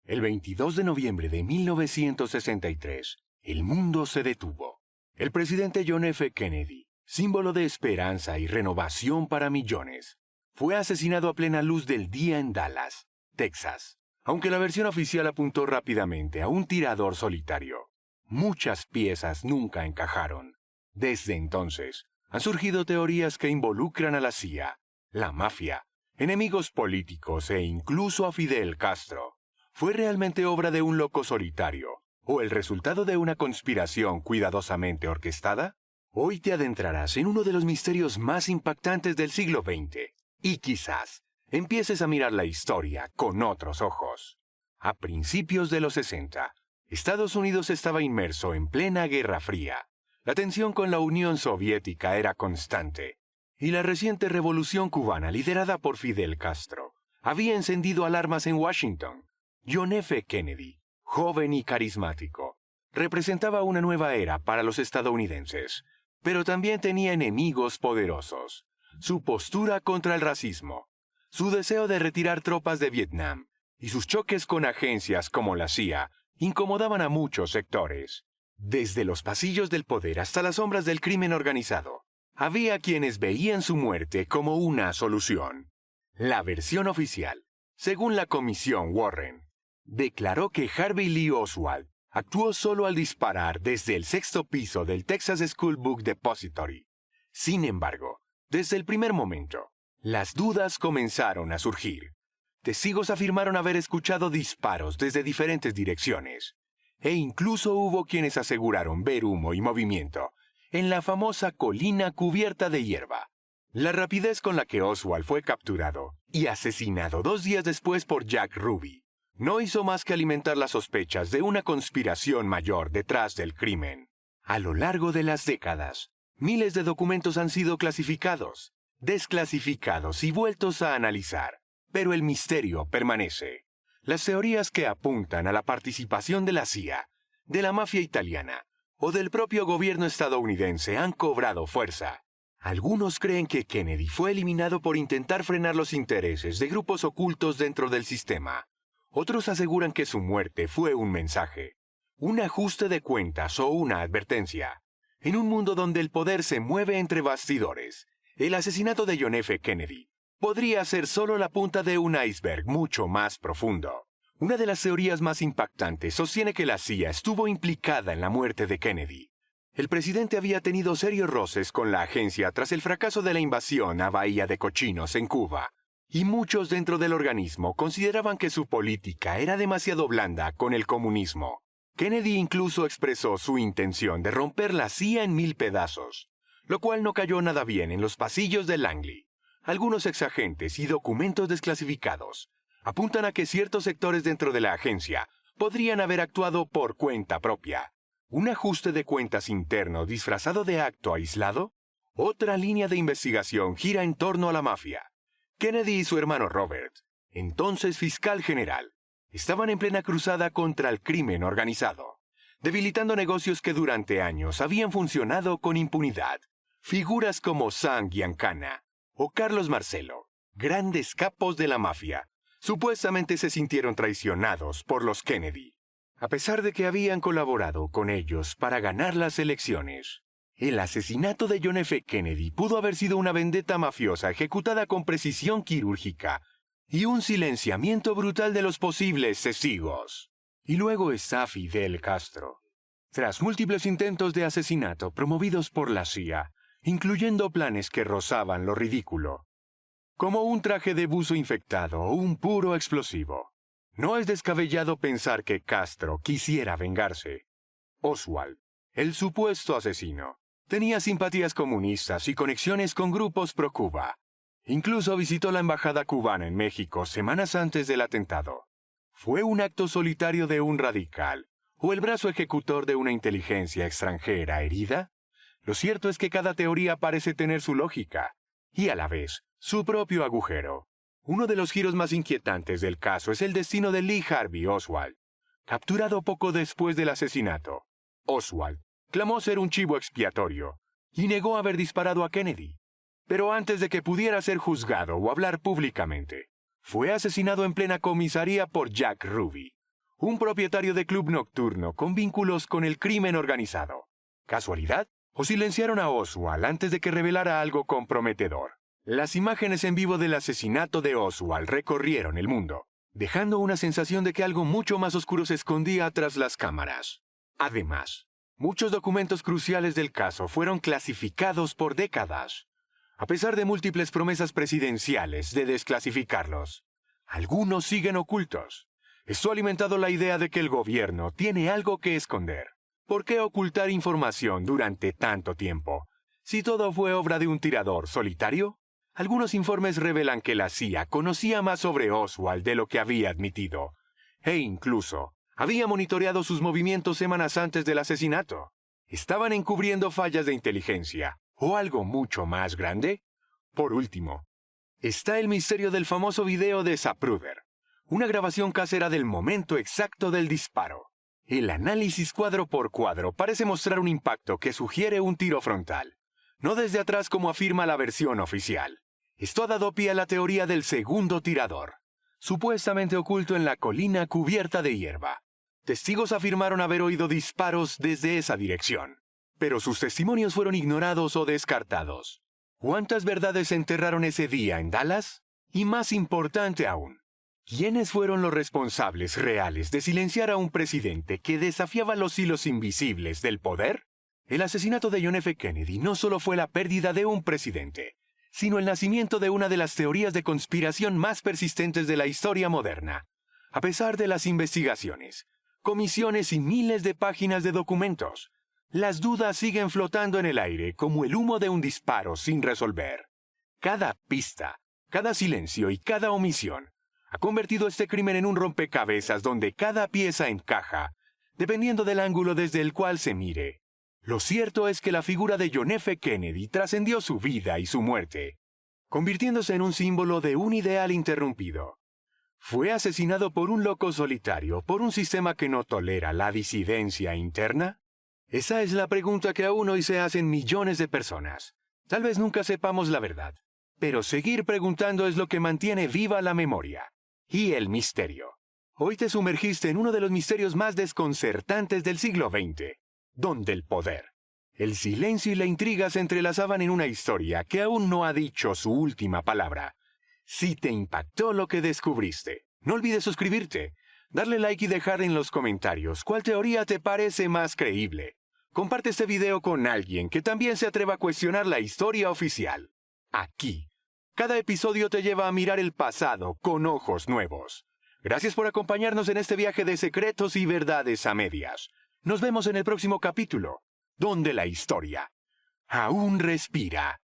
El 22 de noviembre de 1963, el mundo se detuvo. El presidente John F. Kennedy, símbolo de esperanza y renovación para millones, fue asesinado a plena luz del día en Dallas, Texas. Aunque la versión oficial apuntó rápidamente a un tirador solitario, muchas piezas nunca encajaron. Desde entonces, han surgido teorías que involucran a la CIA, la mafia, enemigos políticos e incluso a Fidel Castro. ¿Fue realmente obra de un loco solitario o el resultado de una conspiración cuidadosamente orquestada? Hoy te adentrarás en uno de los misterios más impactantes del siglo XX y quizás empieces a mirar la historia con otros ojos. A principios de los 60, Estados Unidos estaba inmerso en plena Guerra Fría. La tensión con la Unión Soviética era constante y la reciente revolución cubana liderada por Fidel Castro había encendido alarmas en Washington. John F. Kennedy, joven y carismático, representaba una nueva era para los estadounidenses, pero también tenía enemigos poderosos. Su postura contra el racismo, su deseo de retirar tropas de Vietnam y sus choques con agencias como la CIA incomodaban a muchos sectores. Desde los pasillos del poder hasta las sombras del crimen organizado, había quienes veían su muerte como una solución. La versión oficial, según la Comisión Warren, declaró que Harvey Lee Oswald actuó solo al disparar desde el sexto piso del Texas School Book Depository. Sin embargo, desde el primer momento, las dudas comenzaron a surgir. Testigos afirmaron haber escuchado disparos desde diferentes direcciones, e incluso hubo quienes aseguraron ver humo y movimiento en la famosa colina cubierta de hierba. La rapidez con la que Oswald fue capturado y asesinado 2 días después por Jack Ruby no hizo más que alimentar las sospechas de una conspiración mayor detrás del crimen. A lo largo de las décadas, miles de documentos han sido clasificados, desclasificados y vueltos a analizar, pero el misterio permanece. Las teorías que apuntan a la participación de la CIA, de la mafia italiana o del propio gobierno estadounidense han cobrado fuerza. Algunos creen que Kennedy fue eliminado por intentar frenar los intereses de grupos ocultos dentro del sistema. Otros aseguran que su muerte fue un mensaje, un ajuste de cuentas o una advertencia. En un mundo donde el poder se mueve entre bastidores, el asesinato de John F. Kennedy podría ser solo la punta de un iceberg mucho más profundo. Una de las teorías más impactantes sostiene que la CIA estuvo implicada en la muerte de Kennedy. El presidente había tenido serios roces con la agencia tras el fracaso de la invasión a Bahía de Cochinos en Cuba, y muchos dentro del organismo consideraban que su política era demasiado blanda con el comunismo. Kennedy incluso expresó su intención de romper la CIA en 1000 pedazos, lo cual no cayó nada bien en los pasillos de Langley. Algunos exagentes y documentos desclasificados apuntan a que ciertos sectores dentro de la agencia podrían haber actuado por cuenta propia. ¿Un ajuste de cuentas interno disfrazado de acto aislado? Otra línea de investigación gira en torno a la mafia. Kennedy y su hermano Robert, entonces fiscal general, estaban en plena cruzada contra el crimen organizado, debilitando negocios que durante años habían funcionado con impunidad. Figuras como Sam Giancana o Carlos Marcello, grandes capos de la mafia, supuestamente se sintieron traicionados por los Kennedy, a pesar de que habían colaborado con ellos para ganar las elecciones. El asesinato de John F. Kennedy pudo haber sido una vendetta mafiosa ejecutada con precisión quirúrgica y un silenciamiento brutal de los posibles testigos. Y luego está Fidel Castro. Tras múltiples intentos de asesinato promovidos por la CIA, incluyendo planes que rozaban lo ridículo, como un traje de buzo infectado o un puro explosivo, no es descabellado pensar que Castro quisiera vengarse. Oswald, el supuesto asesino, tenía simpatías comunistas y conexiones con grupos pro-Cuba. Incluso visitó la embajada cubana en México semanas antes del atentado. ¿Fue un acto solitario de un radical o el brazo ejecutor de una inteligencia extranjera herida? Lo cierto es que cada teoría parece tener su lógica y a la vez su propio agujero. Uno de los giros más inquietantes del caso es el destino de Lee Harvey Oswald. Capturado poco después del asesinato, Oswald clamó ser un chivo expiatorio y negó haber disparado a Kennedy. Pero antes de que pudiera ser juzgado o hablar públicamente, fue asesinado en plena comisaría por Jack Ruby, un propietario de club nocturno con vínculos con el crimen organizado. ¿Casualidad? ¿O silenciaron a Oswald antes de que revelara algo comprometedor? Las imágenes en vivo del asesinato de Oswald recorrieron el mundo, dejando una sensación de que algo mucho más oscuro se escondía tras las cámaras. Además, muchos documentos cruciales del caso fueron clasificados por décadas, a pesar de múltiples promesas presidenciales de desclasificarlos. Algunos siguen ocultos. Esto ha alimentado la idea de que el gobierno tiene algo que esconder. ¿Por qué ocultar información durante tanto tiempo? Si todo fue obra de un tirador solitario. Algunos informes revelan que la CIA conocía más sobre Oswald de lo que había admitido, e incluso había monitoreado sus movimientos semanas antes del asesinato. ¿Estaban encubriendo fallas de inteligencia o algo mucho más grande? Por último, está el misterio del famoso video de Zapruder, una grabación casera del momento exacto del disparo. El análisis cuadro por cuadro parece mostrar un impacto que sugiere un tiro frontal, no desde atrás como afirma la versión oficial. Esto ha dado pie a la teoría del segundo tirador, supuestamente oculto en la colina cubierta de hierba. Testigos afirmaron haber oído disparos desde esa dirección, pero sus testimonios fueron ignorados o descartados. ¿Cuántas verdades se enterraron ese día en Dallas? Y más importante aún, ¿quiénes fueron los responsables reales de silenciar a un presidente que desafiaba los hilos invisibles del poder? El asesinato de John F. Kennedy no solo fue la pérdida de un presidente, sino el nacimiento de una de las teorías de conspiración más persistentes de la historia moderna. A pesar de las investigaciones, comisiones y miles de páginas de documentos, las dudas siguen flotando en el aire como el humo de un disparo sin resolver. Cada pista, cada silencio y cada omisión ha convertido este crimen en un rompecabezas donde cada pieza encaja, dependiendo del ángulo desde el cual se mire. Lo cierto es que la figura de John F. Kennedy trascendió su vida y su muerte, convirtiéndose en un símbolo de un ideal interrumpido. ¿Fue asesinado por un loco solitario, por un sistema que no tolera la disidencia interna? Esa es la pregunta que aún hoy se hacen millones de personas. Tal vez nunca sepamos la verdad, pero seguir preguntando es lo que mantiene viva la memoria y el misterio. Hoy te sumergiste en uno de los misterios más desconcertantes del siglo XX, donde el poder, el silencio y la intriga se entrelazaban en una historia que aún no ha dicho su última palabra. Si te impactó lo que descubriste, no olvides suscribirte, darle like y dejar en los comentarios cuál teoría te parece más creíble. Comparte este video con alguien que también se atreva a cuestionar la historia oficial. Aquí, cada episodio te lleva a mirar el pasado con ojos nuevos. Gracias por acompañarnos en este viaje de secretos y verdades a medias. Nos vemos en el próximo capítulo, donde la historia aún respira.